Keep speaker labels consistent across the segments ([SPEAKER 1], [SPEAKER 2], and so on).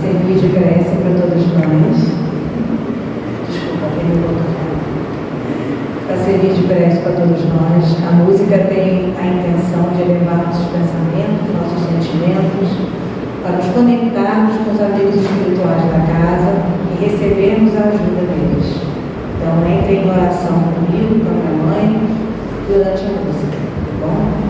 [SPEAKER 1] servir de prece para todos nós. Desculpa, quem me botou. Para servir de prece para todos nós. A música tem a intenção de elevar nossos pensamentos, nossos sentimentos, para nos conectarmos com os amigos espirituais da casa e recebermos a ajuda deles. Então, entrem em oração comigo, com a minha mãe, durante a música, tá bom?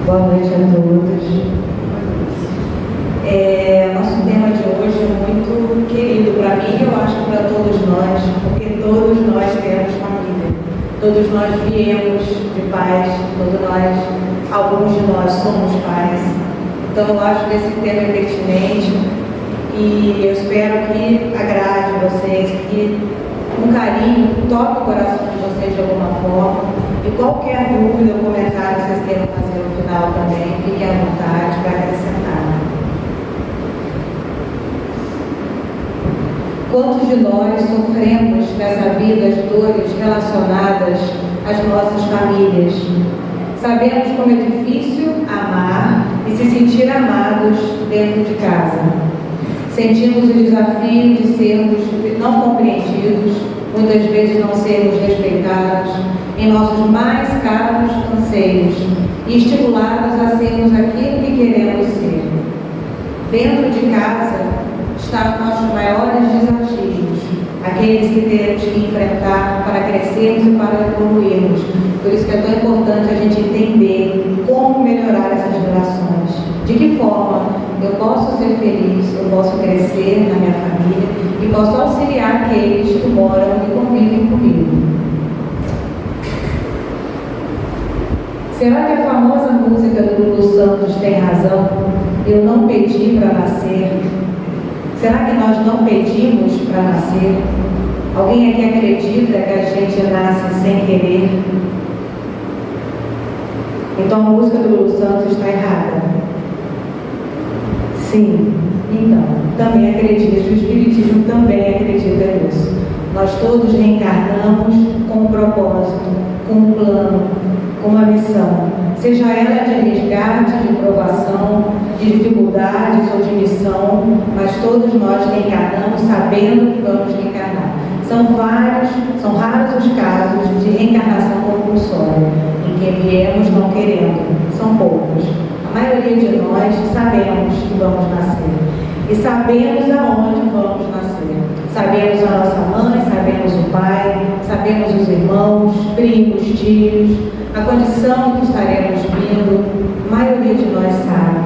[SPEAKER 1] Boa noite a todos. Nosso tema de hoje é muito querido para mim e eu acho que para todos nós, porque todos nós temos família. Todos nós viemos de pais, alguns de nós somos pais. Então eu acho que esse tema é pertinente e eu espero que agrade vocês, que com carinho toque o coração de vocês de alguma forma. E qualquer dúvida ou comentário que vocês queiram fazer no final também, fiquem à vontade para acrescentar. Quantos de nós sofremos nessa vida as dores relacionadas às nossas famílias? Sabemos como é difícil amar e se sentir amados dentro de casa. Sentimos o desafio de sermos não compreendidos, muitas vezes não sermos respeitados em nossos mais caros anseios e estimulados a sermos aquilo que queremos ser. Dentro de casa estão os nossos maiores desafios, aqueles que teremos que enfrentar para crescermos e para evoluirmos. Por isso que é tão importante a gente entender como melhorar essas relações, de que forma eu posso ser feliz, eu posso crescer na minha família e posso auxiliar aqueles que moram e convivem comigo. Será que a famosa música do Lulu Santos tem razão? Eu não pedi para nascer. Será que nós não pedimos para nascer? Alguém aqui acredita que a gente nasce sem querer? Então a música do Lulu Santos está errada? Sim. Então, também acredito, o Espiritismo também acredita nisso. Nós todos reencarnamos com um propósito, com um plano, com uma missão, seja ela de resgate, de provação, de dificuldades ou de missão, mas todos nós reencarnamos sabendo que vamos reencarnar. São raros os casos de reencarnação compulsória, em que viemos não querendo, são poucos. A maioria de nós sabemos que vamos nascer e sabemos aonde vamos nascer. Sabemos a nossa mãe, sabemos o pai, sabemos os irmãos, primos, tios, a condição em que estaremos vindo, A maioria de nós sabe.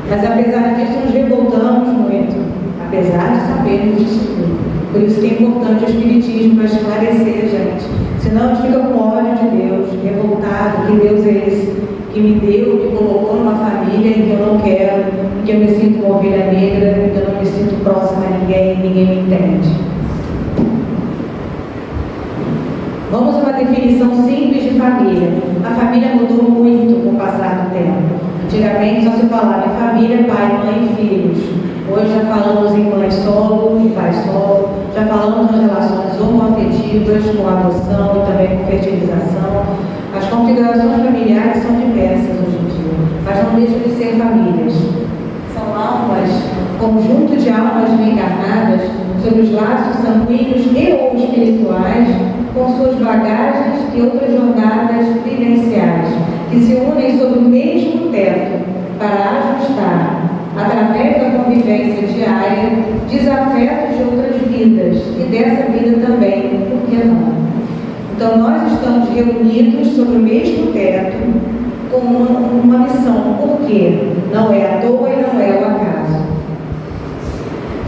[SPEAKER 1] Mas apesar disso, nos revoltamos muito. Apesar de sabermos disso tudo. Por isso que é importante o Espiritismo para esclarecer a gente. Senão a gente fica com ódio de Deus, revoltado, que Deus é esse que me deu, me colocou numa família em que eu não quero, em que eu me sinto uma ovelha negra, em que eu não me sinto próxima a ninguém, ninguém me entende. Vamos a uma definição simples de família. A família mudou muito com o passar do tempo. Antigamente só se falava em família, pai, mãe e filhos. Hoje já falamos em mãe solo, em pai solo, já falamos nas relações homoafetivas, com adoção e também com fertilização. As configurações familiares são diversas hoje em dia, mas não deixam de ser famílias. São almas, conjunto de almas reencarnadas sobre os laços sanguíneos e ou espirituais, com suas bagagens e outras jornadas vivenciais, que se unem sob o mesmo teto para ajustar, através da convivência diária, desafetos de outras vidas e dessa vida também, por que não? Então nós estamos reunidos sob o mesmo teto com uma missão, por quê? Não é à toa e não é ao acaso.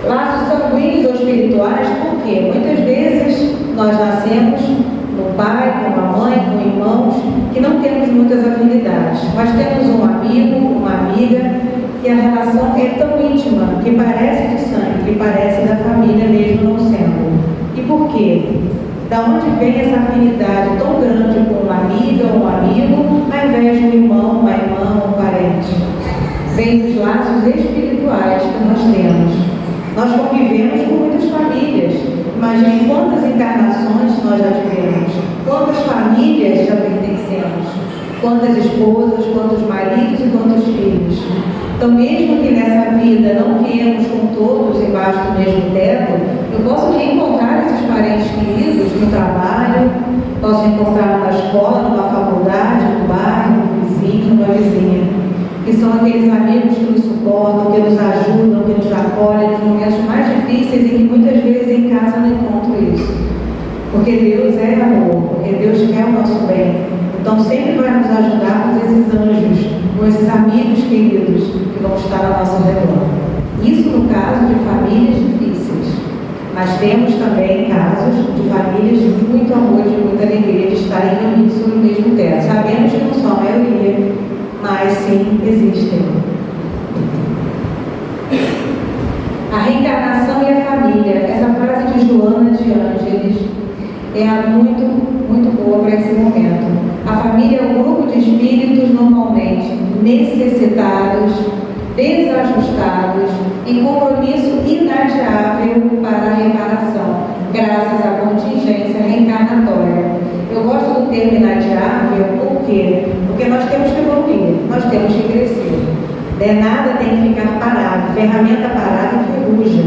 [SPEAKER 1] Laços sanguíneos ou espirituais, por quê? Muitas vezes nós nascemos com pai, com uma mãe, com irmãos, que não temos muitas afinidades, mas temos um amigo, uma amiga, e a relação é tão íntima, que parece de sangue, que parece da família mesmo não sendo. E por quê? Da onde vem essa afinidade tão grande com uma amiga ou um amigo, ao invés de um irmão, uma irmã, um parente? Vem dos laços espirituais que nós temos. Nós convivemos com muitas famílias. Imagine quantas encarnações nós já tivemos, quantas famílias já pertencemos, quantas esposas, quantos maridos e quantos filhos. Então, mesmo que nessa vida não viemos com todos embaixo do mesmo teto, eu posso reencontrar esses parentes queridos no trabalho, posso reencontrar numa escola, numa faculdade, no bairro, no vizinho, numa vizinha, que são aqueles amigos que nos suportam, que nos ajudam, que nos acolhem nos momentos mais difíceis e que muitas vezes em casa não encontro isso. Porque Deus é amor, porque Deus quer o nosso bem. Então sempre vai nos ajudar com esses anjos, com esses amigos queridos que vão estar ao nosso redor. Isso no caso de famílias difíceis. Mas temos também casos de famílias de muito amor, de muita alegria, de estarem reunidos sob o mesmo teto. Sabemos que não são a maioria, mas sim existem. A reencarnação e a família. Essa frase de Joana de Ângeles é muito boa para esse momento. A família é um grupo de espíritos normalmente necessitados, desajustados e compromisso inadiável para a reparação, graças à contingência reencarnatória. Eu gosto do termo inadiável, por quê? Porque nós temos que evoluir, nós temos que crescer. Nada tem que ficar parado, ferramenta parada enferruja.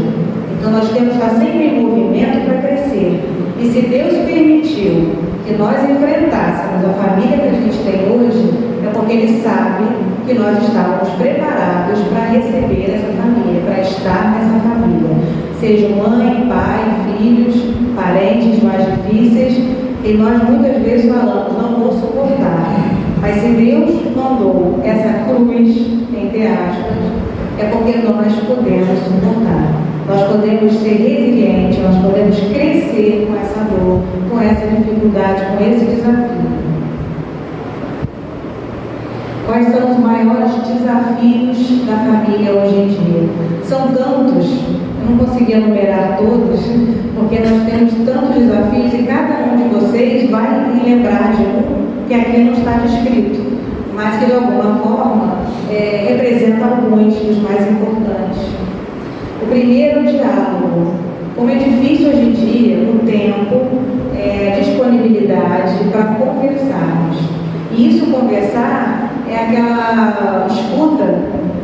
[SPEAKER 1] Então nós temos que estar sempre em movimento para crescer. E se Deus permitiu que nós enfrentássemos a família que a gente tem hoje, é porque Ele sabe que nós estávamos preparados para receber essa família, para estar nessa família. Seja mãe, pai, filhos, parentes mais difíceis, e nós muitas vezes falamos, não vou suportar. Mas se Deus mandou essa cruz, entre aspas, é porque nós podemos suportar. Nós podemos ser resilientes, nós podemos crescer com essa dor, com essa dificuldade, com esse desafio. Quais são os maiores desafios da família hoje em dia? São tantos, eu não consegui enumerar todos, porque nós temos tantos desafios e cada um de vocês vai me lembrar de um que aqui não está descrito, mas que de alguma forma representa alguns dos mais importantes. O primeiro, o diálogo. Como é difícil hoje em dia o tempo, a disponibilidade para conversarmos. E isso, conversar, é aquela escuta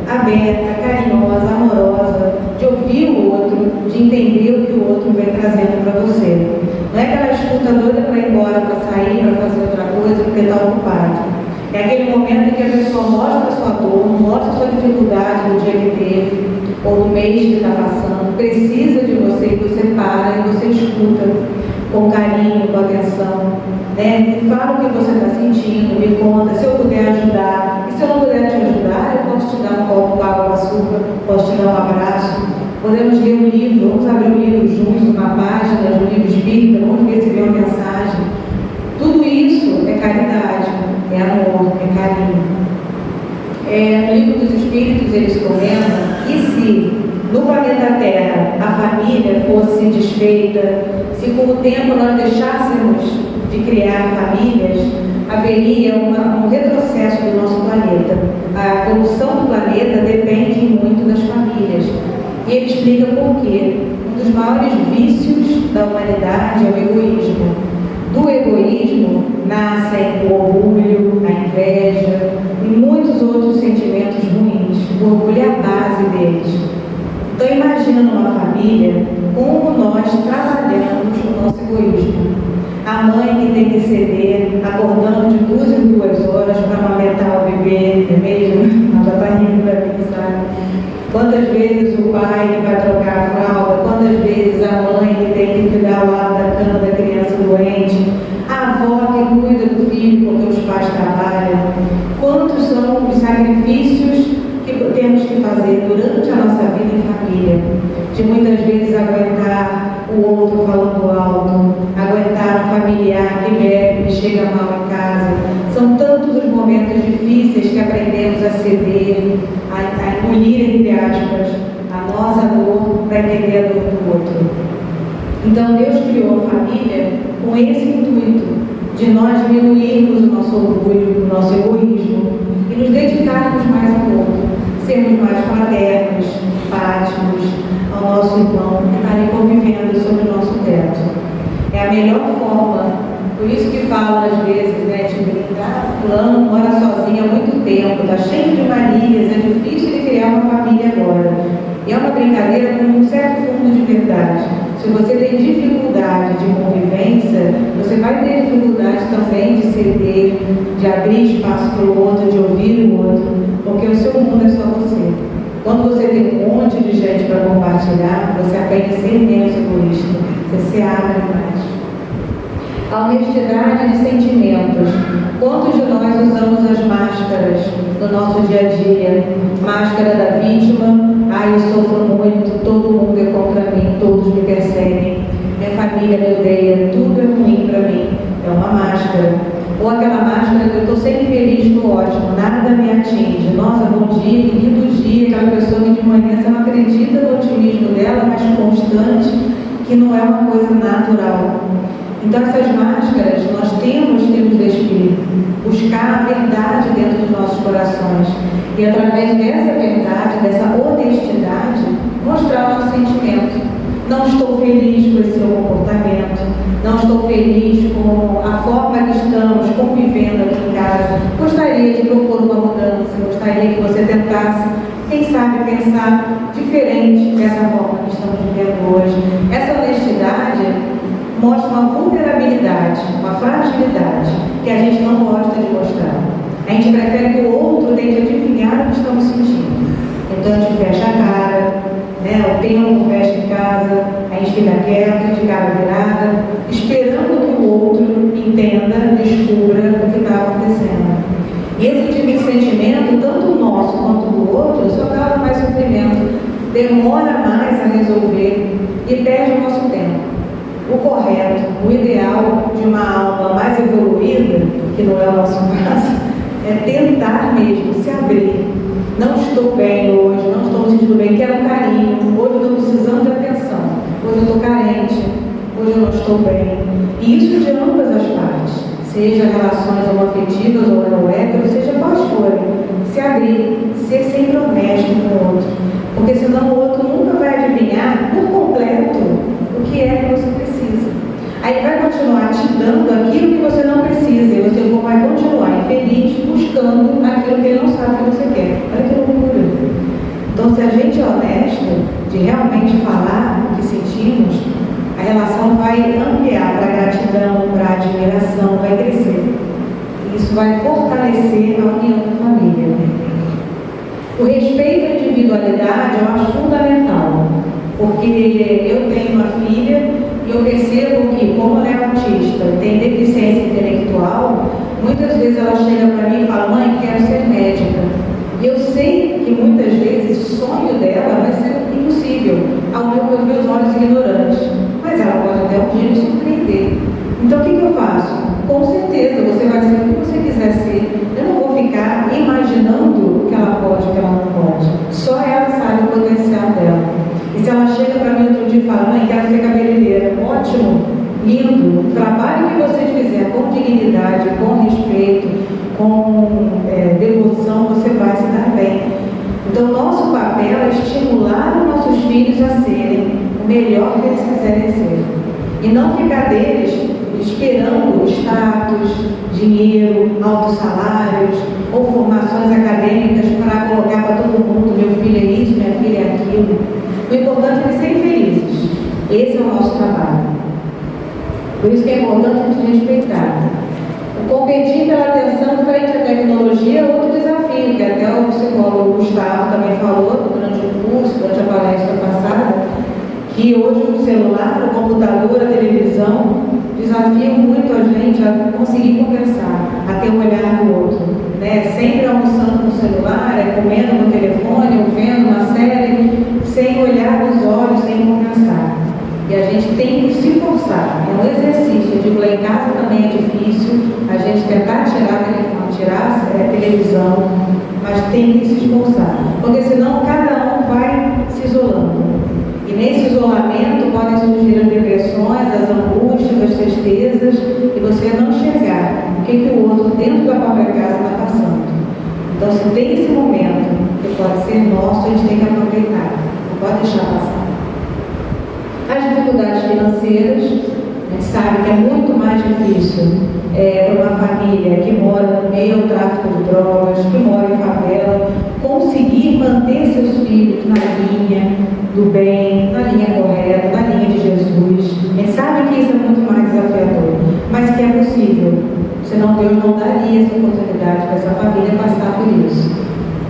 [SPEAKER 1] aberta, carinhosa, amorosa, de ouvir o outro, de entender o que o outro vem trazendo para você. Não é aquela escuta doida para ir embora, para sair, para fazer outra coisa, porque está ocupado. É aquele momento em que a pessoa mostra a sua dor, mostra a sua dificuldade no dia que teve, ou no mês que está passando, precisa de você, e você para e você escuta com carinho, com atenção, né? Me fala o que você está sentindo, me conta, se eu puder ajudar, e se eu não puder te posso te dar um abraço. Podemos ler um livro, vamos abrir um livro juntos, uma página do livro espírita, vamos receber uma mensagem. Tudo isso é caridade, é amor, é carinho. No livro dos Espíritos eles comentam que se no planeta Terra a família fosse desfeita, se com o tempo nós deixássemos de criar famílias, haveria um retrocesso do nosso planeta. A evolução do planeta depende muito das famílias. E ele explica por quê. Um dos maiores vícios da humanidade é o egoísmo. Do egoísmo nascem o orgulho, a inveja e muitos outros sentimentos ruins. O orgulho é a base deles. Então imagina numa família como nós trabalhamos o nosso egoísmo. A mãe que tem que ceder, acordando de 2 em 2 horas para amamentar o bebê, é mesmo? Ela já está rindo para mim, sabe? Quantas vezes o pai que vai trocar a fralda, quantas vezes a mãe que tem que cuidar ao lado da cama da criança doente, a avó que cuida do filho porque os pais trabalham. Quantos são os sacrifícios que temos que fazer durante a nossa vida em família? De muitas vezes aguentar o outro falando alto, aguentar um familiar que bebe e chega mal em casa. São tantos os momentos difíceis que aprendemos a ceder, a engolir, entre aspas, a nossa dor para entender a dor do outro. Então Deus criou a família com esse intuito de nós diminuirmos o nosso orgulho, o nosso egoísmo e nos dedicarmos mais ao outro, sermos mais fraternos, empáticos ao nosso irmão que está ali convivendo sob o nosso teto. É a melhor forma, por isso que falo às vezes, de brincar, fulano mora sozinho há muito tempo, está cheio de manias, é difícil de criar uma família agora. E é uma brincadeira com um certo fundo de verdade. Se você tem dificuldade de convivência, você vai ter dificuldade também de ceder, de abrir espaço para o outro, de ouvir o outro, porque o seu mundo é só você. Quando você tem um monte de gente para compartilhar, você aprende a ser menos egoísta, você se abre mais. A honestidade de sentimentos. Quantos de nós usamos as máscaras no nosso dia a dia? Máscara da vítima, eu sofro muito, todo mundo é contra mim, todos me perseguem, minha família me odeia, tudo é ruim para mim. É uma máscara. Ou aquela máscara que eu estou sempre feliz, estou ótimo, nada me atinge. Nossa, bom dia, que lindo dia. Aquela pessoa que de manhã você não acredita no otimismo dela, mas constante, que não é uma coisa natural. Então essas máscaras nós temos que nos despir, buscar a verdade dentro dos nossos corações e através dessa verdade, dessa honestidade, mostrar o nosso sentimento. Não estou feliz com esse seu comportamento, não estou feliz com a forma que estamos convivendo aqui em casa. Gostaria de propor uma mudança, gostaria que você tentasse, quem sabe, pensar diferente dessa forma que estamos vivendo hoje. Essa honestidade mostra uma vulnerabilidade, uma fragilidade que a gente não gosta de mostrar. A gente prefere que o outro tente adivinhar o que estamos sentindo. Então a gente fecha a cara, o tempo fecha em casa, a gente fica quieto, de cara virada, esperando que o outro entenda, descubra o que está acontecendo. E esse tipo de sentimento, tanto o nosso quanto o do outro, só causa mais sofrimento, demora mais a resolver e perde o nosso tempo. O correto, o ideal de uma alma mais evoluída, que não é o nosso caso, é tentar mesmo se abrir. Não estou bem hoje, não estou me sentindo bem, quero um carinho, hoje eu estou precisando de atenção, hoje eu estou carente, hoje eu não estou bem. E isso de ambas as partes, seja relações homoafetivas ou não hétero, seja quais forem, se abrir, ser sempre honesto com o outro, porque senão o outro nunca vai adivinhar por completo o que é que você precisa. Aí vai continuar te dando aquilo que você não precisa e você vai continuar infeliz buscando aquilo que ele não sabe que você quer. Olha que loucura. Então, se a gente é honesto de realmente falar o que sentimos, a relação vai ampliar para a gratidão, para a admiração, vai crescer. E isso vai fortalecer a união da família. O respeito à individualidade eu acho fundamental, porque eu tenho uma filha e eu percebo que, como ela é autista, tem deficiência intelectual, muitas vezes ela chega para mim e fala: mãe, quero ser médica. E eu sei que muitas vezes o sonho dela vai ser impossível aos meus olhos ignorantes, mas ela pode até um dia me surpreender. Então o que eu faço? Com certeza você vai ser o que você quiser ser. Eu não vou ficar imaginando o que ela pode e o que ela não pode. Só ela sabe o potencial dela. E se ela chega para mim outro dia e fala: mãe, quero ser cabeleireira, ótimo, lindo, o trabalho que você fizer com dignidade, com respeito, com devoção, você vai se dar bem. Então, nosso papel é estimular os nossos filhos a serem o melhor que eles quiserem ser. E não ficar deles esperando status, dinheiro, altos salários ou formações acadêmicas para colocar para todo mundo: meu filho é isso, minha filha é aquilo. O importante é eles serem felizes. Esse é o nosso trabalho. Por isso que é importante a gente respeitar. O competir pela atenção frente à tecnologia é outro desafio, que até o psicólogo Gustavo também falou durante o curso, durante a palestra passada, que hoje o celular, o computador, a televisão desafiam muito a gente a conseguir conversar, a ter um olhar do outro, né? Sempre almoçando no celular, comendo no telefone, ou vendo uma série, sem olhar nos olhos, sem conversar. E a gente tem que se forçar, é um exercício. Eu digo, lá em casa também é difícil, a gente tentar tirar telefone, tirar a televisão, mas tem que se esforçar, porque senão cada um vai se isolando. E nesse isolamento podem surgir as depressões, as angústias, as tristezas, e você não enxergar o que o outro dentro da própria casa está passando. Então, se tem esse momento que pode ser nosso, a gente tem que aproveitar, não pode deixar passar. As dificuldades financeiras, a gente sabe que é muito mais difícil para uma família que mora no meio do tráfico de drogas, que mora em favela, conseguir manter seus filhos na linha do bem, na linha correta, na linha de Jesus. A gente sabe que isso é muito mais desafiador, mas que é possível, senão Deus não daria essa oportunidade para essa família passar por isso.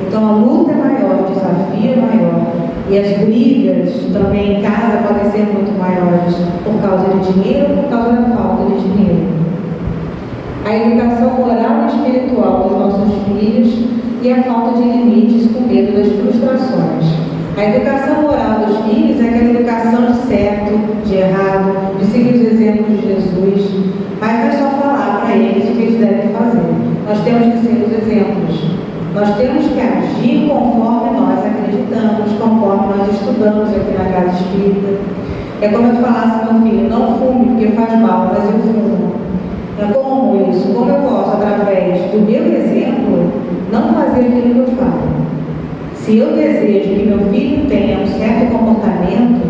[SPEAKER 1] Então a luta é maior, o desafio é maior. E as brigas também em casa podem ser muito maiores por causa de dinheiro ou por causa da falta de dinheiro. A educação moral e espiritual dos nossos filhos e a falta de limites com medo das frustrações. A educação moral dos filhos é aquela educação de certo, de errado, de seguir os exemplos de Jesus, mas não é só falar para eles o que eles devem fazer. Nós temos que ser os exemplos. Nós temos que agir conforme nós acreditamos, conforme nós estudamos aqui na casa espírita. É como eu falasse ao meu filho: não fume porque faz mal, mas eu fumo. É como isso? Como eu posso, através do meu exemplo, não fazer aquilo que eu falo? Se eu desejo que meu filho tenha um certo comportamento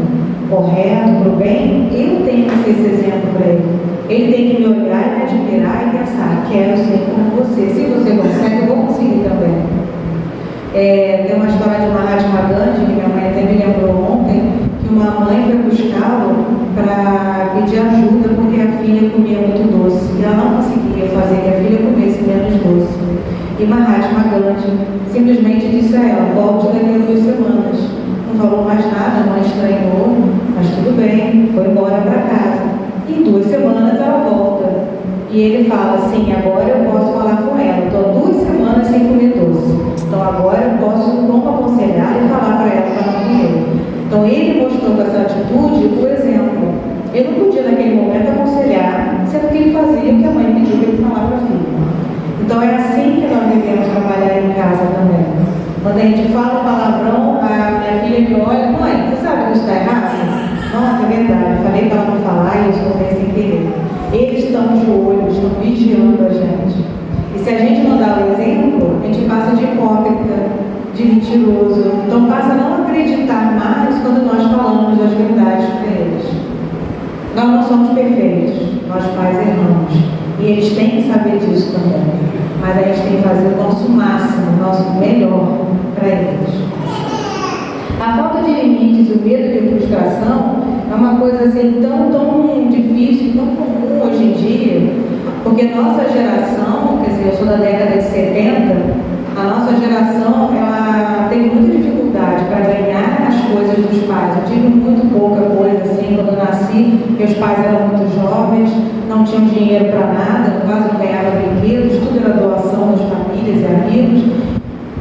[SPEAKER 1] correto, para o bem, eu tenho que ser esse exemplo para ele. Ele tem que me olhar e me admirar e pensar: quero ser como você. Se você consegue, eu vou conseguir também. Tem uma história de Mahatma Gandhi, que minha mãe até me lembrou ontem, que uma mãe foi buscá-lo para pedir ajuda porque a filha comia muito doce. E ela não conseguia fazer que a filha comesse menos doce. E Mahatma Gandhi simplesmente disse a ela: volte daqui a 2 semanas. Não falou mais nada, não estranhou, mas tudo bem, foi embora para casa. Em 2 semanas ela volta. E ele fala assim: agora eu posso falar com ela. Estou 2 semanas sem comer doce. Então agora eu posso como aconselhar e falar para ela para não comer. Então ele mostrou com essa atitude o exemplo. Ele não podia naquele momento aconselhar, sendo que ele fazia o que a mãe pediu para ele falar para a filha. Então é assim que nós devemos trabalhar em casa também. Quando a gente fala palavrão, a minha filha me olha: mãe, você sabe que isso está errado? Nossa, é verdade, eu falei para ela não falar e eu escutei sem querer. Eles estão de olho, estão vigiando a gente. E se a gente não dá o exemplo, a gente passa de hipócrita, de mentiroso. Então passa a não acreditar mais quando nós falamos as verdades para eles. Nós não somos perfeitos, nós pais erramos. E eles têm que saber disso também. Mas a gente tem que fazer o nosso máximo, o nosso melhor para eles. A falta de limites e o medo de frustração é uma coisa assim tão difícil, tão comum hoje em dia, porque nossa geração, quer dizer, eu sou da década de 70, a nossa geração, ela teve muita dificuldade para ganhar as coisas dos pais. Eu tive muito pouca coisa assim, quando eu nasci, meus pais eram muito jovens, não tinham dinheiro para nada, no caso não ganhava brinquedos, tudo era doação das famílias e amigos.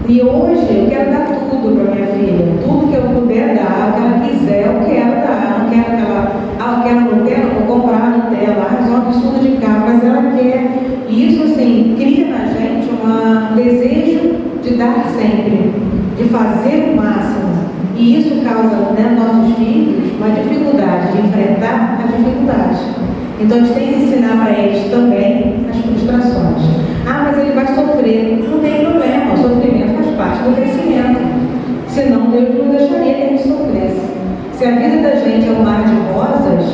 [SPEAKER 1] E hoje eu quero dar tudo para minha filha, tudo que eu puder dar, o que ela quiser, eu quero dar. Não quero que ela quer Nutella, eu vou comprar Nutella, resolve estudo de carro, mas ela quer. E isso assim cria na gente um desejo de dar sempre, de fazer o máximo. E isso causa nos nossos filhos uma dificuldade de enfrentar a dificuldade. Então a gente tem que ensinar para eles também as frustrações. Mas ele vai sofrer. Não tem problema, o sofrimento faz parte do crescimento. Senão Deus não deixaria que a gente sofresse. Se a vida da gente é um mar de rosas,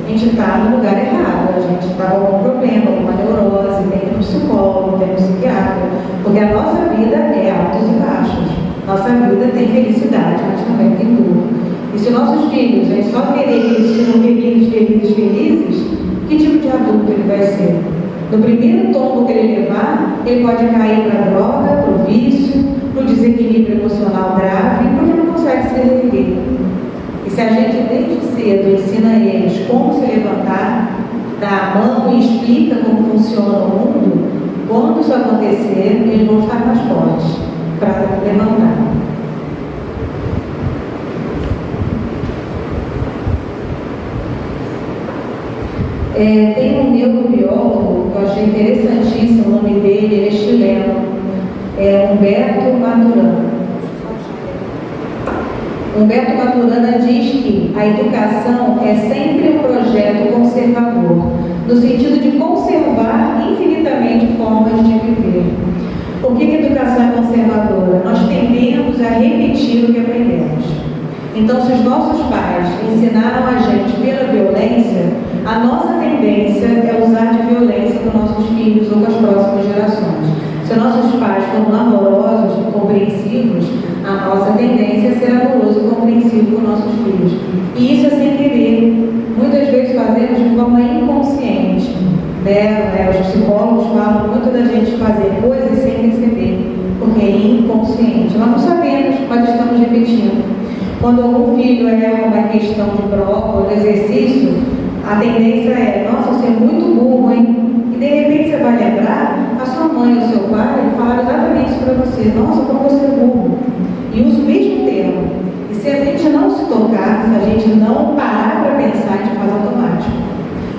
[SPEAKER 1] a gente está no lugar errado. A gente está com algum problema, alguma neurose, tem que ir no psicólogo, tem que ir no psiquiatra. Porque a nossa vida é altos e baixos. Nossa vida tem felicidade, mas também tem dor. E se nossos filhos, a gente só querer que eles sejam felizes, que tipo de adulto ele vai ser? No primeiro tombo que ele levar, ele pode cair para a droga, para o vício, para o desequilíbrio emocional grave, porque não consegue se erguer. E se a gente desde cedo ensina eles como se levantar, dá a mão e explica como funciona o mundo, quando isso acontecer, eles vão estar mais fortes para levantar. Tem um neurobiólogo que eu achei interessantíssimo, o nome dele, ele é chileno, é Humberto Maturana. Humberto Maturana diz que a educação é sempre um projeto conservador, no sentido de conservar infinitamente formas de viver. Por que a educação é conservadora? Nós tendemos a repetir o que aprendemos. Então, se os nossos pais ensinaram a gente pela violência, a nossa tendência é usar de violência com nossos filhos ou com as próximas gerações. Se nossos pais foram amorosos e compreensivos, a nossa tendência é ser amoroso e compreensivo com nossos filhos. E isso é sem querer. Muitas vezes fazemos de forma inconsciente. Os psicólogos falam muito da gente fazer coisas sem perceber, porque é inconsciente. Nós não sabemos, mas estamos repetindo. Quando algum filho erra uma questão de prova ou de exercício, a tendência é, nossa, você é muito burro, hein? E de repente você vai lembrar, a sua mãe ou seu pai falaram exatamente isso para você, nossa, como você é burro. E usa o mesmo termo. E se a gente não se tocar, se a gente não parar para pensar, a gente faz automático.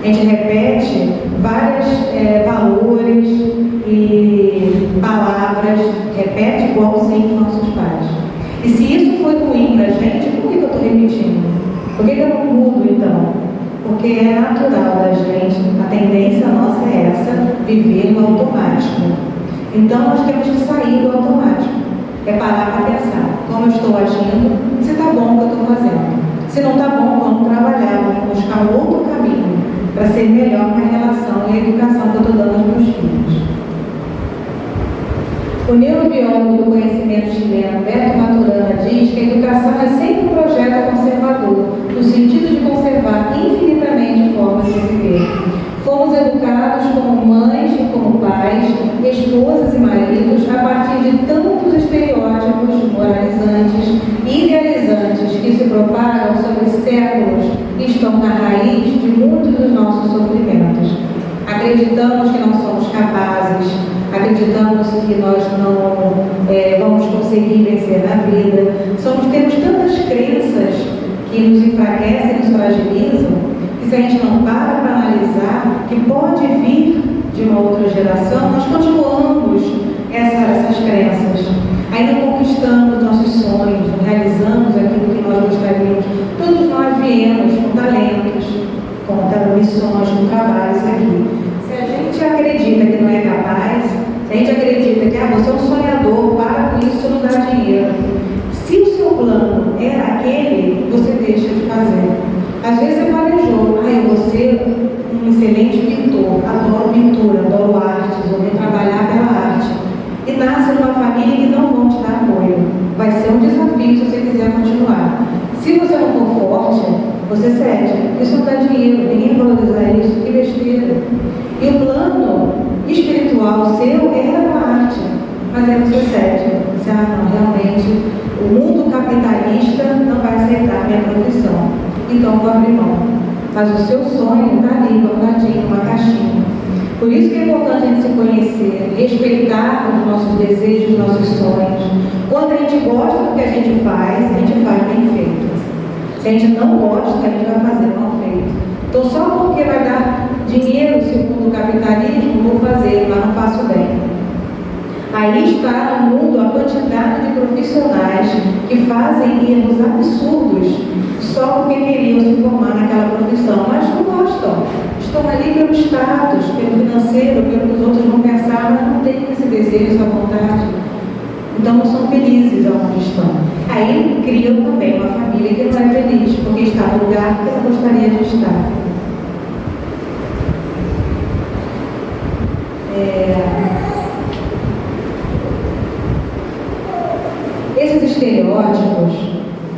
[SPEAKER 1] A gente repete vários valores e palavras, repete igualzinho com nossos pais. E se isso foi ruim para a gente, por que eu estou repetindo? Por que eu não mudo então? Porque é natural da gente, a tendência nossa é essa, viver no automático. Então nós temos que sair do automático. É parar para pensar, como eu estou agindo, se está bom o que eu estou fazendo. Se não está bom, vamos trabalhar, vamos buscar um outro caminho para ser melhor na relação e a educação que eu estou dando aos meus filhos. O neurobiólogo do conhecimento chileno, Humberto Maturana, diz que a educação é sempre um projeto conservador, no sentido de conservar infinitamente formas de viver. Fomos educados como mães e como pais, esposas e maridos, a partir de tantos estereótipos moralizantes e idealizantes que se propagam sobre séculos e estão na raiz de muitos dos nossos sofrimentos. Acreditamos que não somos capazes, acreditamos que nós não vamos conseguir vencer na vida. Temos tantas crenças que nos enfraquecem, nos fragilizam, que se a gente não para analisar que pode vir de uma outra geração, nós continuamos essas crenças. Ainda conquistamos nossos sonhos, realizamos aquilo que nós gostaríamos. Todos nós viemos com talentos, com missões, com trabalhos aqui. Se a gente acredita que não é capaz, se a gente acredita que você é um sonhador, para com isso, não dá dinheiro. Se o seu plano era aquele, você deixa de fazer. Às vezes você planejou, eu vou ser um excelente pintor, adoro pintura, adoro artes, vou trabalhar pela arte. E nasce numa família que não vão te dar apoio. Vai ser um desafio se você quiser continuar. Se você não for forte, você cede. Isso não dá dinheiro, ninguém valoriza isso, que besteira. E o plano espiritual seu era com a arte, mas aí você cede. Você, não, realmente, o mundo capitalista não vai aceitar a minha profissão. Então vou abrir mão. Mas o seu sonho está ali, guardadinho, uma caixinha. Por isso que é importante a gente se conhecer, respeitar os nossos desejos, os nossos sonhos. Quando a gente gosta do que a gente faz bem feito. Se a gente não gosta, a gente vai fazer mal feito. Então, só porque vai dar dinheiro segundo o capitalismo, vou fazer, mas não faço bem. Aí está no mundo a quantidade de profissionais que fazem erros absurdos só porque queriam se formar naquela profissão, mas não gostam. Estão ali pelo status, pelo financeiro, pelo que os outros vão pensar, mas não têm esse desejo, essa vontade. Então não são felizes onde estão. Aí criam também uma família que não é feliz, porque está no lugar que não gostaria de estar. Esses estereótipos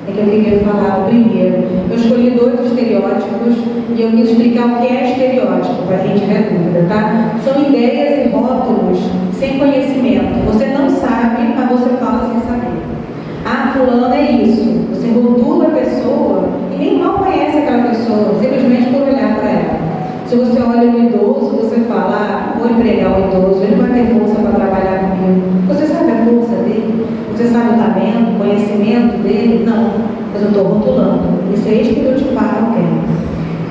[SPEAKER 1] é que eu queria falar o primeiro. Eu escolhi 2 estereótipos e eu quis explicar o que é estereótipo, para a gente ter dúvida, tá? São ideias e rótulos sem conhecimento. Você não sabe, mas você fala sem saber. Ah, fulano é isso. Você rotula a pessoa e nem mal conhece aquela pessoa, simplesmente por olhar para ela. Se você olha o idoso, você fala, vou empregar o idoso, ele vai ter força para trabalhar comigo. Você sabe a força dele? Você sabe o talento, o conhecimento dele? Não, mas eu estou rotulando. Isso é estereotipar alguém.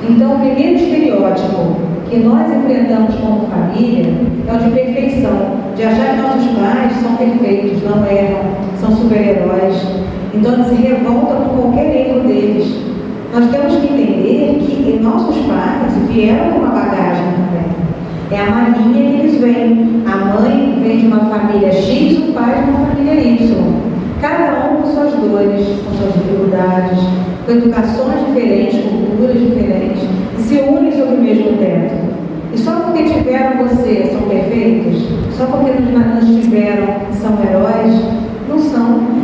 [SPEAKER 1] Então, o primeiro estereótipo que nós enfrentamos como família é o de perfeição, de achar que nossos pais são perfeitos, não erram, são super-heróis. Então, eles se revoltam com qualquer erro deles. Nós temos que entender que nossos pais vieram com uma bagagem também. É a malinha que eles vêm. A mãe vem de uma família X, o pai de uma família Y. Cada um com suas dores, com suas dificuldades, com educações diferentes, culturas diferentes, e se unem sob o mesmo teto. E só porque tiveram você são perfeitos? Só porque nos tiveram são heróis? Não são.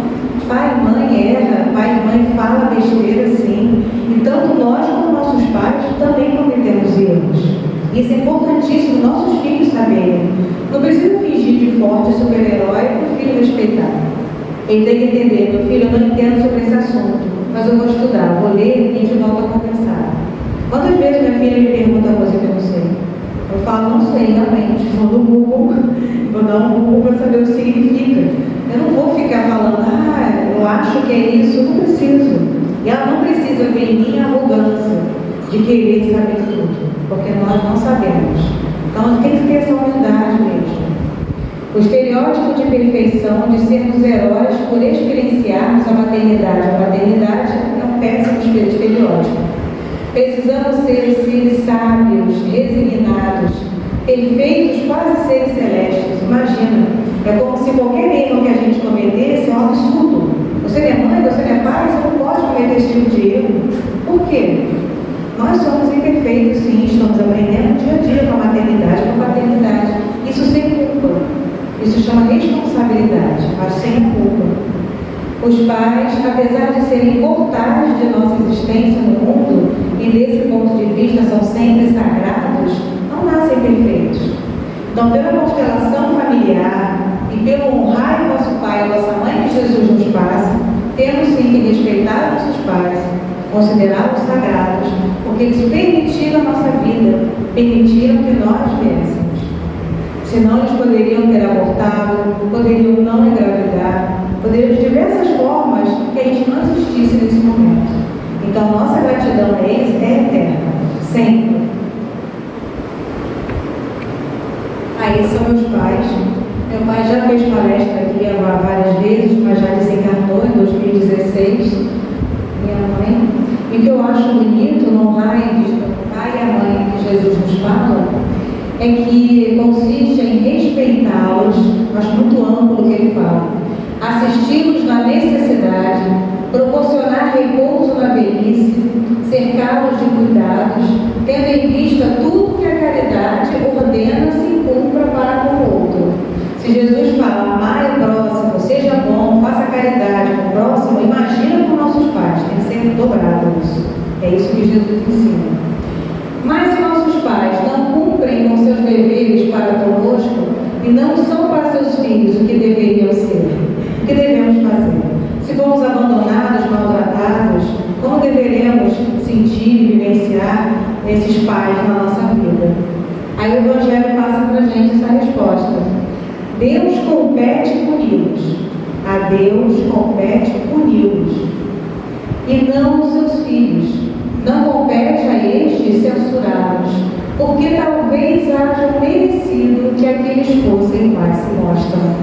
[SPEAKER 1] Pai e mãe erra, pai e mãe fala besteira sim. E tanto nós como nossos pais também cometemos erros. Isso é importantíssimo, nossos filhos saberem. Não precisa fingir de forte super-herói para o filho respeitar. Ele tem que entender, meu filho, eu não entendo sobre esse assunto, mas eu vou estudar, vou ler e a gente volta a conversar. Quantas vezes minha filha me pergunta uma coisa que eu não sei? Eu falo, não sei, realmente, vou no Google, vou dar um Google para saber o que significa. Eu não vou ficar falando, eu acho que é isso, eu não preciso. E ela não precisa ver em mim a arrogância de querer saber tudo, porque nós não sabemos. Então tem que ter essa humildade mesmo. O estereótipo de perfeição, de sermos heróis por experienciarmos a maternidade. A maternidade é um péssimo estereótipo. Precisamos ser seres sábios, resignados, perfeitos, quase seres celestes. Imagina, é como se qualquer erro que a gente cometesse é um absurdo. Você não é mãe, você não é pai, você não pode cometer esse tipo de erro. Por quê? Nós somos imperfeitos, sim, estamos aprendendo dia a dia com a maternidade, com a paternidade. Isso sem culpa. Isso chama responsabilidade, mas sem culpa. Os pais, apesar de serem portais de nossa existência no mundo, e desse ponto de vista são sempre sagrados, não nascem perfeitos. Então, pela constelação familiar e pelo honrar o nosso pai e a nossa mãe que Jesus nos passa, temos sim que respeitar nossos pais, considerá-los sagrados, porque eles permitiram a nossa vida, permitiram que nós viéssemos. Senão eles poderiam ter abortado, poderiam não engravidar, poderiam de diversas formas que a gente não existisse nesse momento. Então nossa gratidão a eles é eterna, sempre. Aí são meus pais. Meu pai já fez palestra aqui várias vezes, mas já desencarnou em 2016. Minha mãe. E o que eu acho bonito no pai e a mãe que Jesus nos fala é que consiste em respeitá-los, acho muito amplo o que ele fala, assisti-los na necessidade, proporcionar repouso na velhice, cercá-los de cuidados, tendo em vista tudo que a caridade ordena se cumpra para com o outro. Se Jesus fala, amai o próximo, seja bom, faça caridade com o próximo, imagina com nossos pais, tem que ser dobrado isso. É isso que Jesus ensina. Mas se nossos pais não cumprem com seus deveres para conosco e não são para seus filhos o que deveriam ser, o que devemos fazer? Se fomos abandonados, maltratados, como deveremos sentir e vivenciar esses pais na nossa vida? A Aí o Evangelho passa para a gente essa resposta. Deus compete puni-los. A Deus compete puni-los. E não os seus filhos. Não compete a estes censurá-los, porque talvez hajam merecido que aqueles fossem quais se mostram.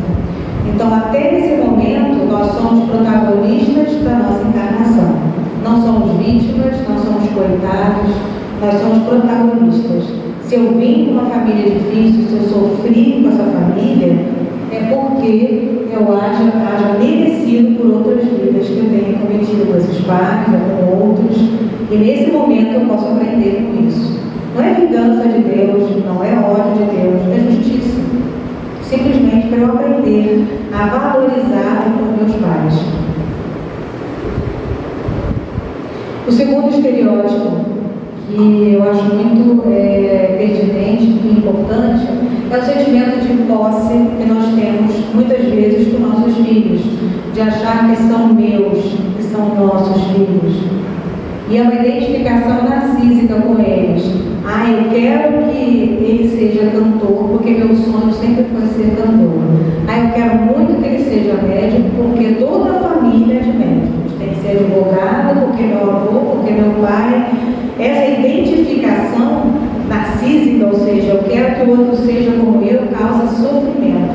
[SPEAKER 1] Então, até nesse momento, nós somos protagonistas da nossa encarnação. Não somos vítimas, não somos coitados, nós somos protagonistas. Se eu vim com uma família difícil, se eu sofri com essa família, é porque eu haja merecido por outras vidas que eu tenha cometido com esses pais ou com outros. E nesse momento eu posso aprender com isso. Não é vingança de Deus, não é ódio de Deus, é justiça. Simplesmente para eu aprender a valorizar os meus pais. O segundo estereótipo, que eu acho muito pertinente e importante, é o sentimento de posse que nós temos muitas vezes com nossos filhos, de achar que são meus, que são nossos filhos. E é uma identificação narcísica com eles. Eu quero que ele seja cantor, porque meu sonho sempre foi ser cantor. Eu quero muito que ele seja médico, porque toda a família é de médicos. Tem que ser advogado, porque meu avô, porque meu pai. Essa identificação narcísica, ou seja, eu quero que o outro seja como eu, causa sofrimento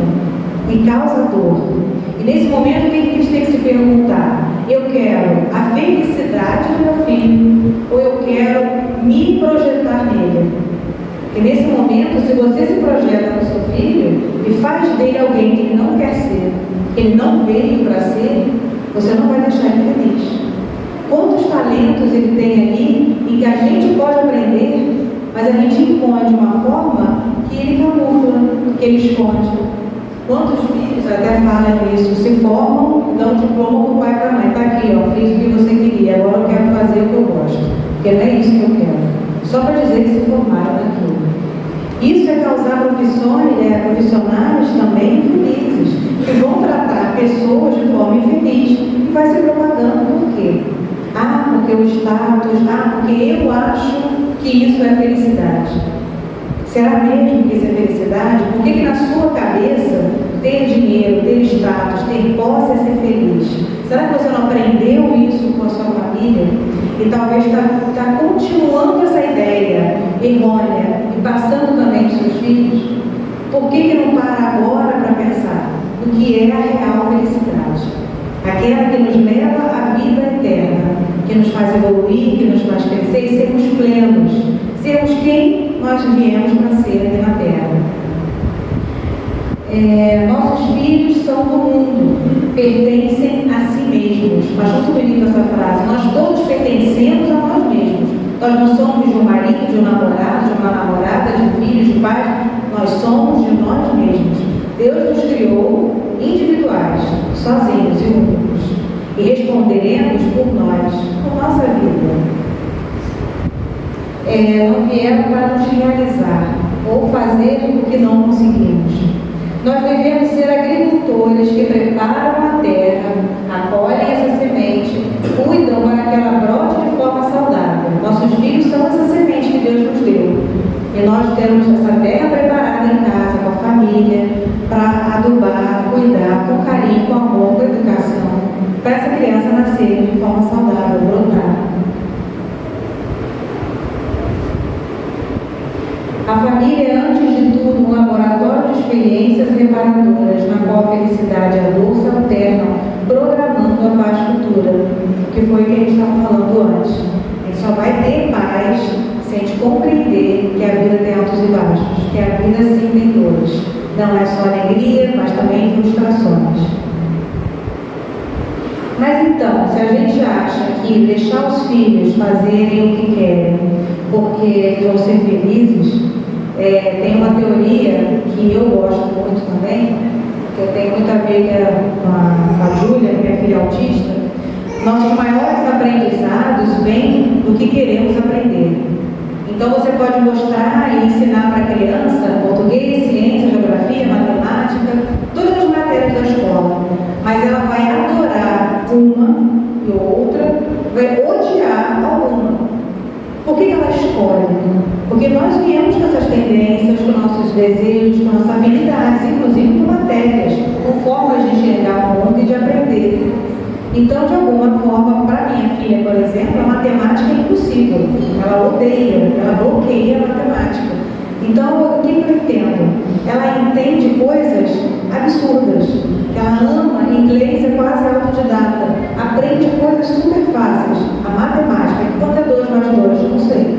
[SPEAKER 1] e causa dor. E nesse momento, o que a gente tem que se perguntar? Eu quero a felicidade do meu filho ou eu quero me projetar nele? Porque nesse momento, se você se projeta no seu filho e faz dele alguém que ele não quer ser, que ele não veio para ser, você não vai deixar ele feliz. Quantos talentos ele tem ali em que a gente pode aprender, mas a gente impõe de uma forma que ele camufla, que ele esconde. Quantos filhos até falam isso, se formam, dão diploma para o pai e para a mãe. Está aqui, fiz o que você queria, agora eu quero fazer o que eu gosto. Porque não é isso que eu quero. Só para dizer que se formaram naquilo. Isso é causar profissionais também infelizes, que vão tratar pessoas de forma infeliz e vai ser propaganda por quê? Porque o status, porque eu acho que isso é felicidade. Será mesmo que isso é felicidade? Por que na sua cabeça ter dinheiro, ter status, ter posse é ser feliz? Será que você não aprendeu isso com a sua família? E talvez está continuando essa ideia errônea e passando também para os seus filhos? Por que não para agora para pensar no que é a real felicidade? Aquela que nos leva à vida eterna, que nos faz evoluir, que nos faz crescer e sermos plenos, sermos quem nós viemos para ser aqui na Terra. Nossos filhos são do mundo, pertencem a si mesmos. Acho muito bonita essa frase. Nós todos pertencemos a nós mesmos. Nós não somos de um marido, de um namorado, de uma namorada, de filhos, de pais. Nós somos de nós mesmos. Deus nos criou individuais, sozinhos e únicos. E responderemos por nós, por nossa vida. Não vieram para nos realizar ou fazer o que não conseguimos. Nós devemos ser agricultores que preparam a terra, acolhem essa semente, cuidam para que ela brote de forma saudável. Nossos filhos são essa semente que Deus nos deu. E nós temos essa terra preparada em casa, com a família, para adubar, cuidar, com carinho, com amor, com educação, para essa criança nascer de forma saudável, brotar. A família é, antes de tudo, um laboratório de experiências reparadoras, na qual a felicidade e a dor se alternam, programando a paz futura, que foi o que a gente estava falando antes. A gente só vai ter paz se a gente compreender que a vida tem altos e baixos, que a vida sim tem dores. Não é só alegria, mas também frustrações. Mas então, se a gente acha que deixar os filhos fazerem o que querem, porque eles vão ser felizes, tem uma teoria que eu gosto muito também, que eu tenho muito a ver com a Júlia, minha filha autista. Nossos maiores aprendizados vêm do que queremos aprender. Então você pode mostrar e ensinar para a criança português, ciência, geografia, matemática, todas as matérias da escola, mas ela vai adorar uma e outra, vai odiar alguma. Por que ela escolhe? Porque nós viemos com essas tendências, com nossos desejos, com nossas habilidades, inclusive com matérias, com formas de enxergar o mundo e de aprender. Então, de alguma forma, para minha filha, por exemplo, a matemática é impossível. Ela odeia, ela bloqueia a matemática. Então, o que eu entendo? Ela entende coisas absurdas. Ela ama, inglês é quase autodidata. Aprende coisas super fáceis. A matemática, quanto é 2 mais 2? Não sei.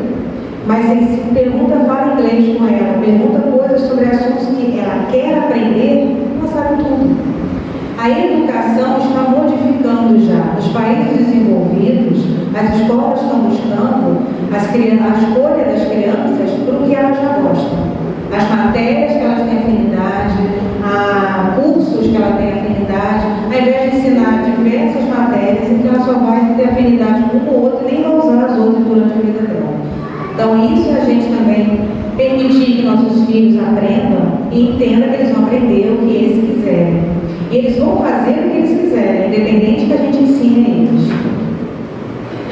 [SPEAKER 1] Mas se pergunta, fala inglês com ela, pergunta coisas sobre assuntos que ela quer aprender, ela sabe tudo. A educação está modificando já. Nos países desenvolvidos, as escolas estão buscando a escolha das crianças por o que elas já gostam. As matérias que elas têm afinidade, cursos que ela tem afinidade, ao invés de ensinar diversas matérias em que ela só vai ter afinidade com o outro e nem vai usar as outras durante a vida dela. Então, isso a gente também permitir que nossos filhos aprendam e entendam que eles vão aprender o que eles quiserem. E eles vão fazer o que eles quiserem, independente que a gente ensine a eles.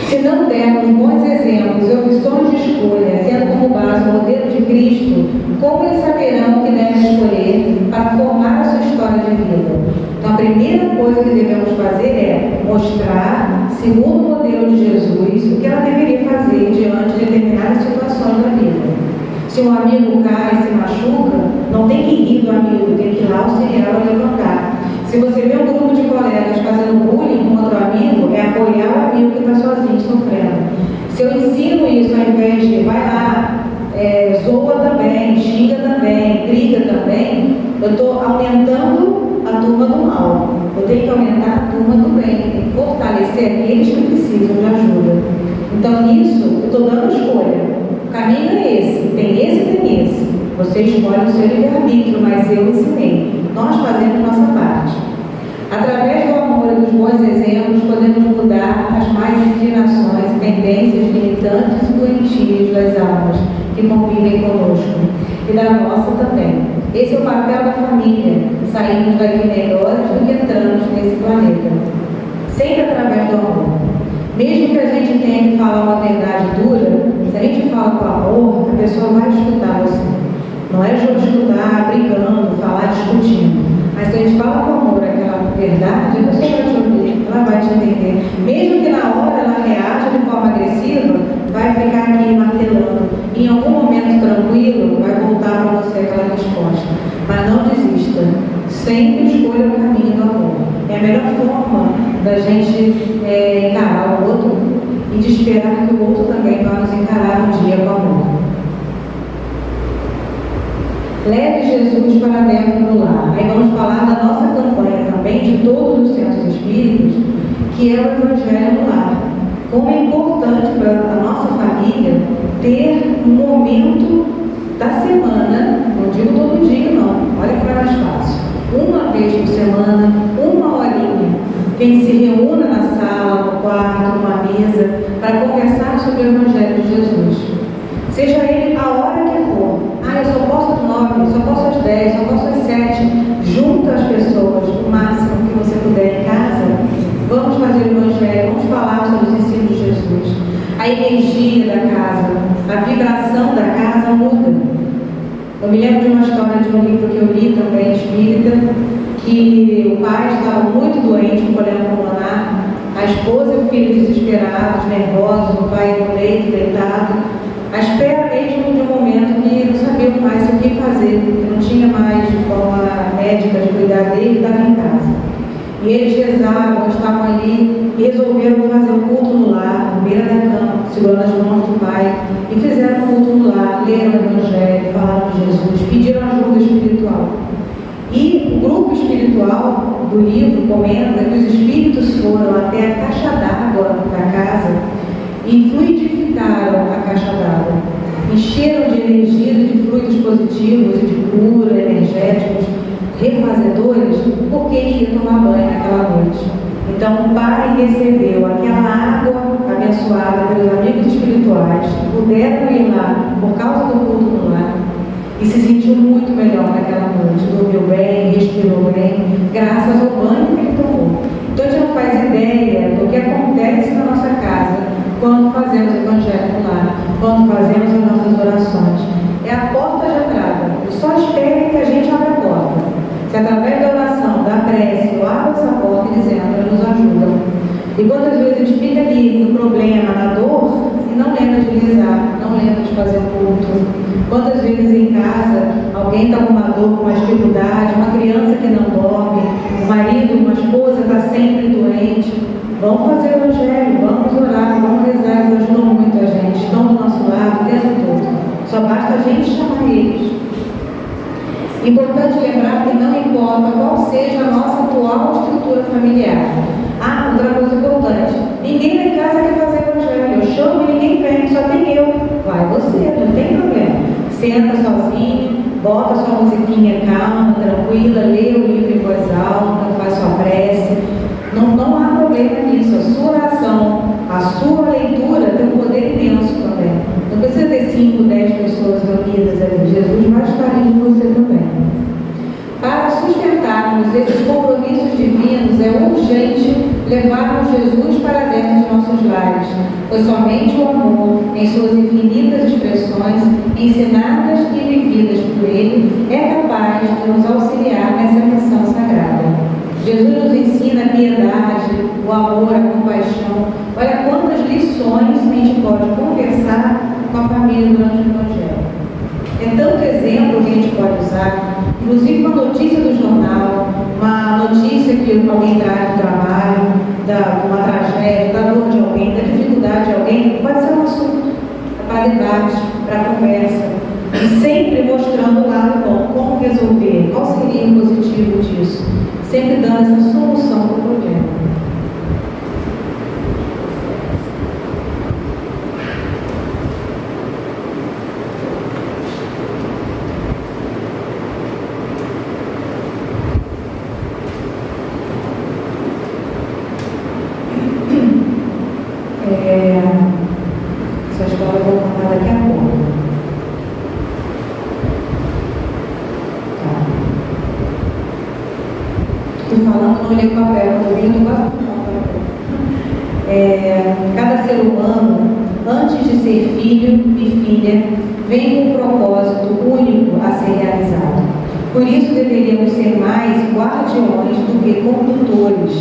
[SPEAKER 1] Se não dermos bons exemplos e opções de escolha, tendo como base o modelo de Cristo, como eles saberão o que devem escolher para formar a sua história de vida? Então, a primeira coisa que devemos fazer é mostrar, segundo o modelo de Jesus, o que ela deveria fazer diante de determinadas situações da vida. Se um amigo cai e se machuca, não tem que rir do amigo, tem que ir lá auxiliar ou levantar. Se você vê um grupo de colegas fazendo bullying com outro amigo, é apoiar o amigo que está sozinho, sofrendo. Se eu ensino isso ao invés de vai lá, zoa também, xinga também, briga também, eu estou aumentando a turma do mal. Eu tenho que aumentar a turma do bem, tem que fortalecer aqueles que precisam de ajuda. Então, nisso, eu estou dando escolha. O caminho é esse, tem esse e tem esse. Você escolhe o seu livre-arbítrio, mas eu ensinei. Nós fazemos nossa parte. Através do amor e dos bons exemplos, podemos mudar as más inclinações e tendências limitantes e doentias das almas que convivem conosco, e da nossa também. Esse é o papel da família, sairmos daqui melhores do que entramos nesse planeta. Sempre através do amor. Mesmo que a gente tenha que falar uma verdade dura, se a gente fala com amor, a pessoa vai escutar você. Não é escutar brigando, falar discutindo. Mas se a gente fala com amor aquela verdade, a pessoa vai te ouvir, ela vai te entender. Mesmo que na hora ela reaja de forma agressiva, vai ficar aqui martelando. Em algum momento tranquilo, vai voltar para você aquela resposta. Mas não desista. Sempre escolha o caminho do amor. É a melhor forma da gente encarar o outro e de esperar que o outro também vá nos encarar um dia com amor. Leve Jesus para dentro do lar. Aí vamos falar da nossa campanha também, de todos os centros espíritas, que é o Evangelho no lar. Como é importante para a nossa família ter um momento da semana, não digo todo dia não, olha que é mais fácil, uma vez por semana, uma horinha, que a gente se reúna na sala, no quarto, numa mesa, para conversar sobre o Evangelho de Jesus. Seja ele a hora que for. Eu só posso às 9, só posso às 10, só posso às 7. Junta as pessoas o máximo que você puder em casa. Vamos fazer o Evangelho, vamos falar sobre os ensinos de Jesus. A energia da casa, a vibração da casa muda. Eu me lembro de uma história de um livro que eu li também, espírita, que o pai estava muito doente, com problema pulmonar, a esposa e o filho desesperados, nervosos, o pai no leito, deitado, à espera mesmo de um momento que não sabiam mais o que fazer, que não tinha mais de forma médica de cuidar dele, estava em casa. E eles rezavam, estavam ali e resolveram fazer um culto no lar, na beira da cama, segurando as mãos do pai, e fizeram um culto no lar, leram o Evangelho, falaram de Jesus, pediram ajuda espiritual. E o grupo espiritual do livro comenta que os espíritos foram até a caixa d'água da casa e fluidificaram a caixa d'água. Encheram de energia, de fluidos positivos e de cura, energéticos, refazedores, porque ia tomar banho naquela noite. Então o pai recebeu aquela água abençoada pelos amigos espirituais, que puderam ir lá por causa do culto no lar, e se sentiu muito melhor naquela noite. Dormiu bem, respirou bem, graças ao banho que ele tomou. Então a gente não faz ideia do que acontece na nossa casa quando fazemos o Evangelho no lar, quando fazemos as nossas orações. É a porta de entrada. Só espere que a gente abra a porta. Se através da oração, da prece, eu abro essa porta e dizendo, elas nos ajudam. E quantas vezes a gente fica ali no problema, na dor, e não lembra de rezar, não lembra de fazer culto. Quantas vezes em casa alguém está com uma dor, com uma dificuldade, uma criança que não dorme, um marido, uma esposa está sempre doente. Vamos fazer o Evangelho, vamos orar, vamos rezar, eles ajudam muito a gente, estão do nosso lado o tempo todo. Só basta a gente chamar eles. Importante lembrar que não importa qual seja a nossa atual estrutura familiar. Outra coisa importante, ninguém lá em casa quer fazer Evangelho. Eu chamo e ninguém vem, só tem eu. Vai você, não tem problema. Senta sozinho, bota sua musiquinha calma, tranquila, lê o livro em voz alta, faz sua prece. Não há problema nisso. A sua oração, a sua leitura tem um poder imenso também. Não precisa ter 5, 10 pessoas reunidas ali. Jesus vai estar ali com você também. Para sustentarmos esses compromissos divinos, é urgente levarmos Jesus para dentro de nossos lares, pois somente o amor, em suas infinitas expressões, ensinadas e vividas por Ele, é capaz de nos auxiliar nessa missão sagrada. Jesus nos ensina a piedade, o amor, a compaixão. Olha quantas lições a gente pode conversar com a família durante o Evangelho. É tanto exemplo que a gente pode usar, inclusive uma notícia do jornal, uma notícia que alguém traz do trabalho, de uma tragédia, da dor de alguém, da dificuldade de alguém, pode ser um assunto para debate, para conversa, e sempre mostrando o lado bom, como resolver, qual seria o positivo disso, sempre dando essa solução para o problema. Essa história eu vou contar daqui a pouco. Estou falando, não olhei o papel, não ouvi, não gosto de falar papel. Cada ser humano, antes de ser filho e filha, vem com um propósito único a ser realizado. Por isso deveríamos ser mais guardiões do que condutores,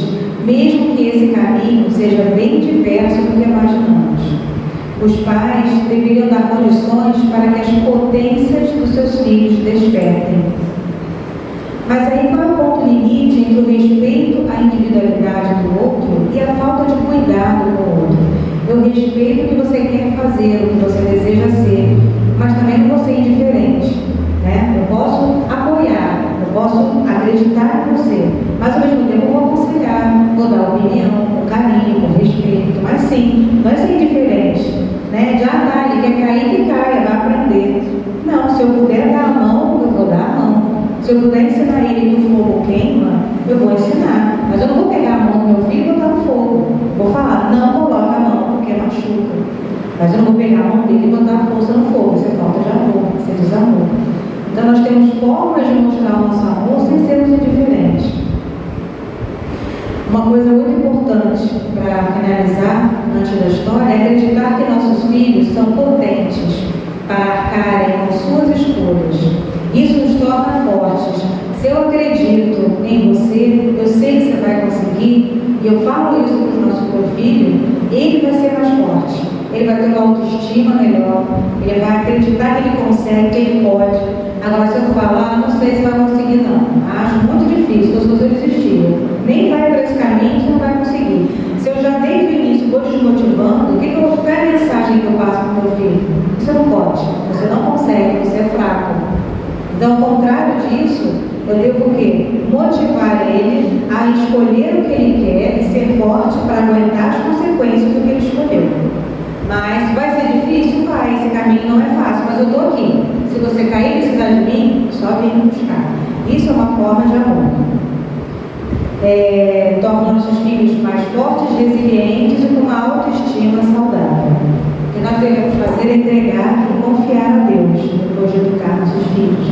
[SPEAKER 1] mesmo que esse caminho seja bem diverso do que imaginamos. Os pais deveriam dar condições para que as potências dos seus filhos despertem. Mas aí qual é o ponto limite entre o respeito à individualidade do outro e a falta de cuidado com o outro? Eu respeito o que você quer fazer, o que você deseja ser, mas também não vou ser indiferente. Eu posso apoiar, eu posso acreditar em você, mas ao mesmo tempo eu vou aconselhar, vou dar opinião, com carinho, com respeito, mas sim, não é ser indiferente, Já ele quer cair, que caia, vai aprender. Não, se eu puder dar a mão, eu vou dar a mão. Se eu puder ensinar ele que o fogo queima, eu vou ensinar, mas eu não vou pegar a mão do meu filho e botar no fogo. Vou falar, não coloca a mão, porque machuca. Mas eu não vou pegar a mão dele e botar a força no fogo, isso é falta de amor, isso é desamor. Então nós temos formas de mostrar o nosso amor sem sermos indiferentes. Uma coisa muito importante para finalizar antes da história é acreditar que nossos filhos são potentes para arcarem com suas escolhas. Isso nos torna fortes. Se eu acredito em você, eu sei que você vai conseguir, e eu falo isso para o nosso filho, ele vai ser mais forte. Ele vai ter uma autoestima melhor, ele vai acreditar que ele consegue, que ele pode. Agora, se eu falar, não sei se vai conseguir não, acho muito difícil, então se você desistir, nem vai para esse caminho, você não vai conseguir. Se eu já desde o início vou desmotivando, qual é a mensagem que eu passo para o meu filho? Você não pode, você não consegue, você é fraco. Então, ao contrário disso, eu devo o quê? Motivar ele a escolher o que ele quer e ser forte para aguentar as consequências do que ele escolheu. Mas vai ser difícil? Vai, esse caminho não é fácil, mas eu estou aqui. Se você cair e precisar de mim, só vem me buscar. Isso é uma forma de amor. Torna nossos filhos mais fortes, resilientes e com uma autoestima saudável. O que nós devemos fazer é entregar e confiar a Deus depois de educar nossos filhos,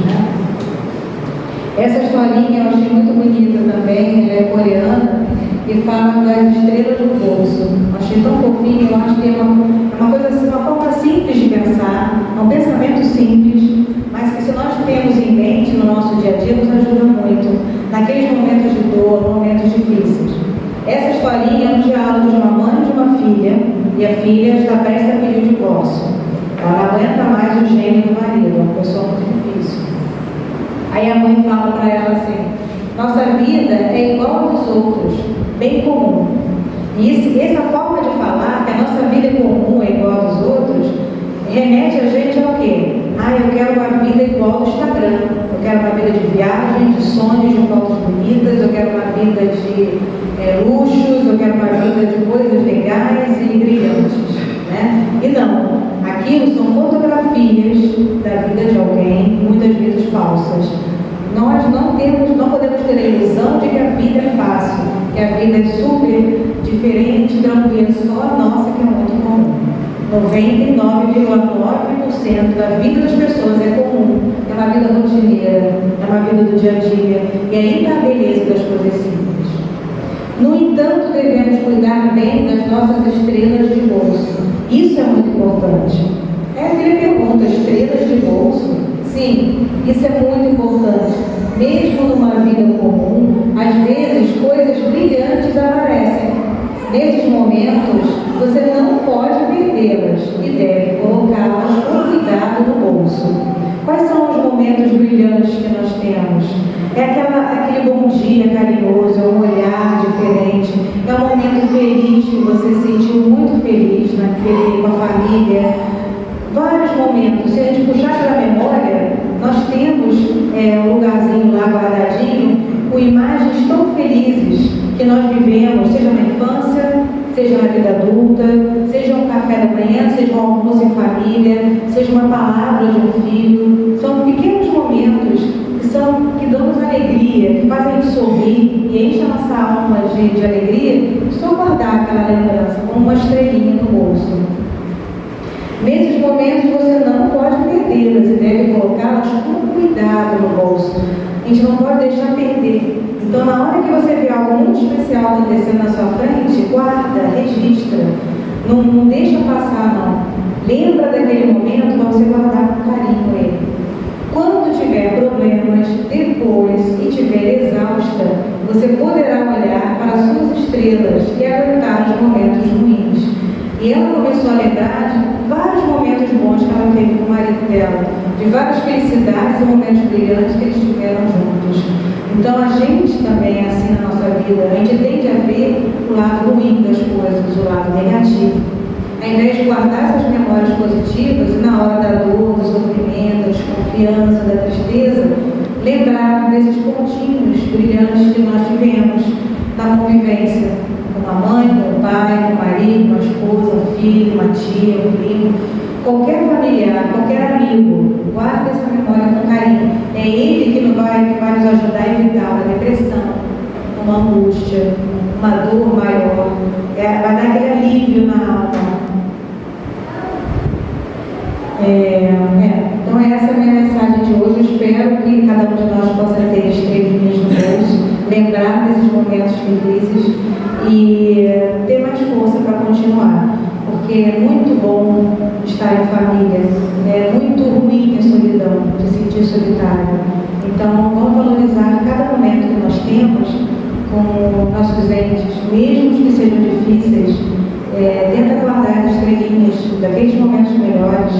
[SPEAKER 1] Essa historinha eu achei muito bonita também, ela é coreana, e fala das estrelas do bolso. Achei tão fofinho, eu acho que é uma coisa assim, uma forma simples de pensar, é um pensamento simples, mas que se nós temos em mente no nosso dia a dia, nos ajuda muito, naqueles momentos de dor, momentos difíceis. Essa historinha é um diálogo de uma mãe e de uma filha, e a filha está prestes a pedir o divórcio. Ela não aguenta mais o gênio do marido, é uma pessoa muito difícil. Aí a mãe fala para ela assim: nossa vida é igual a dos outros, bem comum. E essa forma de falar, que a nossa vida é comum, é igual a dos outros, remete a gente ao quê? Eu quero uma vida igual ao Instagram. Eu quero uma vida de viagem, de sonhos, de fotos bonitas. Eu quero uma vida de luxos. Eu quero uma vida de coisas legais e brilhantes, né? E não, aquilo são fotografias da vida de alguém, muitas vezes falsas. Nós não podemos ter a ilusão de que a vida é fácil, que a vida é super diferente, tranquila, só a nossa que é muito comum. 99,9% da vida das pessoas é comum, é uma vida rotineira, é uma vida do dia a dia, e aí está a beleza das coisas simples. No entanto, devemos cuidar bem das nossas estrelas de bolso. Isso é muito importante. A filha pergunta: estrelas de bolso? Sim, isso é muito importante. Mesmo numa vida comum, às vezes coisas brilhantes aparecem. Nesses momentos, você não pode perdê-las e deve colocá-las com cuidado no bolso. Quais são os momentos brilhantes que nós temos? É aquele bom dia carinhoso, é um olhar diferente, é um momento feliz que você se sentiu muito feliz com a família. Vários momentos, se a gente puxar para a memória, nós temos um lugarzinho lá guardadinho com imagens tão felizes que nós vivemos, seja na infância, seja na vida adulta, seja um café da manhã, seja um almoço em família, seja uma palavra de um filho. São pequenos momentos que dão-nos alegria, que fazem a gente sorrir e enchem a nossa alma de alegria, só guardar aquela lembrança como uma estrelinha no bolso. Nesses momentos você não pode perdê-las e deve colocá-las com cuidado no bolso. A gente não pode deixar perder. Então, na hora que você vê algo muito especial acontecendo na sua frente, guarda, registra. Não deixa passar, não. Lembra daquele momento para você guardar com carinho ele. Quando tiver problemas, depois e estiver exausta, você poderá olhar para as suas estrelas e aguentar os momentos ruins. E ela começou a lembrar de vários momentos bons que ela teve com o marido dela, de várias felicidades e momentos brilhantes que eles tiveram juntos. Então a gente também é assim na nossa vida, a gente tende a ver o lado ruim das coisas, o lado negativo. Ao invés de guardar essas memórias positivas e na hora da dor, do sofrimento, da desconfiança, da tristeza, lembrar desses pontinhos brilhantes que nós tivemos na convivência. Com a mãe, com o pai, com o marido, com a esposa, um filho, uma tia, um primo, qualquer familiar, qualquer amigo, guarde essa memória com carinho. É ele que vai nos ajudar a evitar uma depressão, uma angústia, uma dor maior, vai dar aquele alívio na alma. Então essa é a minha mensagem de hoje. Eu espero que cada um de nós possa ter estrelinhas no bolso, lembrar desses momentos felizes e ter mais força para continuar, porque é muito bom estar em família, é muito ruim a solidão, se sentir solitário. Então vamos valorizar cada momento que nós temos com nossos entes, mesmo que sejam difíceis. Tenta guardar as estrelinhas daqueles momentos melhores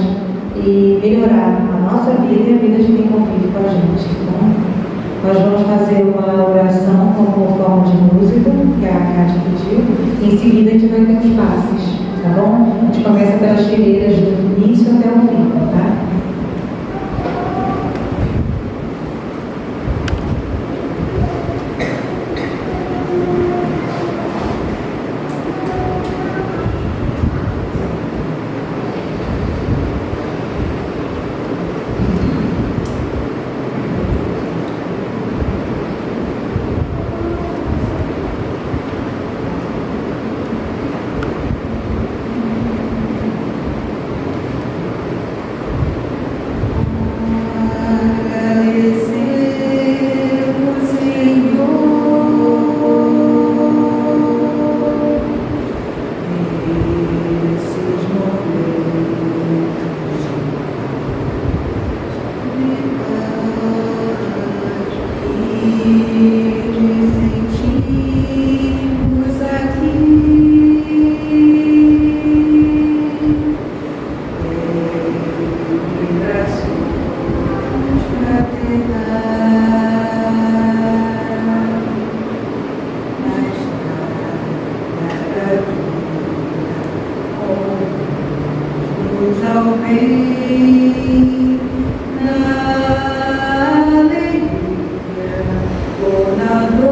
[SPEAKER 1] e melhorar a nossa vida e a vida de quem convive com a gente. Então, nós vamos fazer uma oração como forma de música, que a Cátia pediu, e em seguida a gente vai ter os passes, tá bom? A gente começa pelas fileiras do início até o fim, tá? sentimos aqui. Vibrações fraternais na estrada da vida, conduz ao bem, na alegria ou na dor.